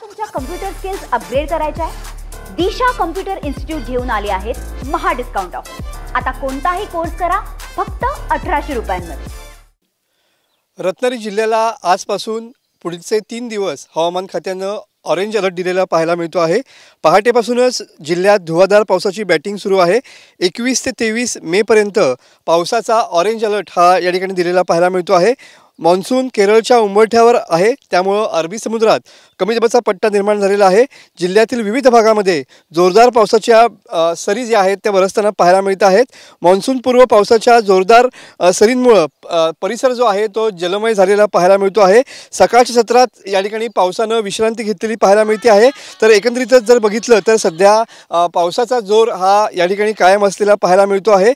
तुमच्या computer skills upgrade करायच्या आहे? दिशा कम्प्युटर इन्स्टिट्यूट घेऊन आले आहेत महा डिस्काउंट ऑफर। आता कोणताही कोर्स करा फक्त 1800 रुपयांमध्ये। रत्नागिरी जिल्ह्याला आजपासून पुढचे 3 दिवस हवामान खात्यानं ऑरेंज अलर्ट दिलेला पाहायला मिळतो आहे। पहाटेपासूनच जिल्ह्यात धुवाधार पावसाची बॅटिंग सुरू आहे। 21 ते 23 मे पर्यंत पावसाचा ऑरेंज अलर्ट हा या ठिकाणी दिलेला पाहायला मिळतो आहे। मॉन्सून केरळच्या उंबरठ्यावर आहे, त्यामुळे अरबी समुद्रात कमी दाबाचा पट्टा निर्माण झालेला आहे। जिल्ह्यातील विविध भागामध्ये जोरदार पावसाच्या सरी ज्या आहेत त्या बरसताना पाहायला मिळत आहेत। मॉन्सून पूर्व पावसाच्या जोरदार सरींमुळे परिसर जो आहे तो जलमय झालेला पाहायला मिळतो आहे। सकाळच्या सत्रात या ठिकाणी पावसानं विश्रांती घेतलेली पाहायला मिळते आहे। तर एकंदरीतच जर बघितलं तर सध्या पावसाचा जोर हा या ठिकाणी कायम असलेला पाहायला मिळतो आहे।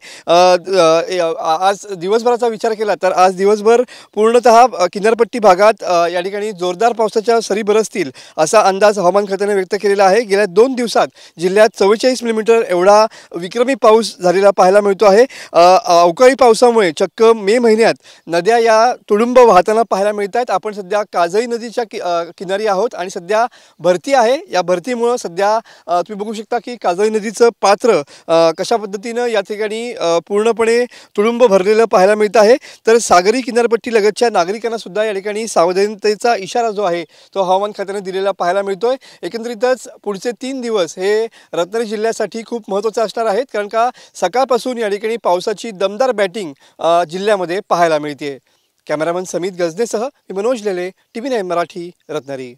आज दिवसभराचा विचार केला तर आज दिवसभर पूर्णतः किनारपट्टी भागात या ठिकाणी जोरदार पावसाच्या सरी बरसतील असा अंदाज हवामान खात्याने व्यक्त केलेला आहे। गेल्या 2 दिवसात जिल्ह्यात 44 मिलीमीटर एवढा विक्रमी पाऊस झालेला पाहायला मिळतो आहे। अवकाळी पावसामुळे चक्क मे महिन्यात नद्या या तुडुंब वाहताना पाहायला मिळतात। आपण सध्या काजळी नदीच्या किनारी आहोत आणि सध्या भरती आहे। या भरतीमुळे सध्या तुम्ही बघू शकता की काजळी नदीचं पात्र कशा पद्धतीनं या ठिकाणी पूर्णपणे तुडुंब भरलेलं पाहायला मिळत आहे। तर सागरी किनारपट्टी लगतच्या नागरिकांना सुद्धा या ठिकाणी सावधानतेचा इशारा जो आहे तो हवामान खात्याने दिलेला पाहायला मिळतोय। एकंदरीतच पुढचे 3 दिवस हे रत्नागिरी जिल्ह्यासाठी खूप महत्त्वाचे असणार आहेत, कारण का सकाळपासून या ठिकाणी पावसाची दमदार बॅटिंग जिल्ह्यामध्ये पाहायला मिळते। कॅमेरामन समीत गजनेसह मी मनोज लेले, TV9 मराठी, रत्नागिरी।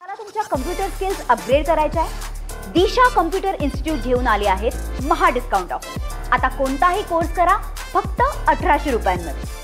मला तुमच्या कम्प्युटर स्किल्स अपग्रेड करायच्या आहे? दिशा कम्प्युटर इन्स्टिट्यूट घेऊन आले आहेत महा डिस्काउंट ऑफर। आता कोणताही कोर्स करा फक्त 1800 रुपयांमध्ये।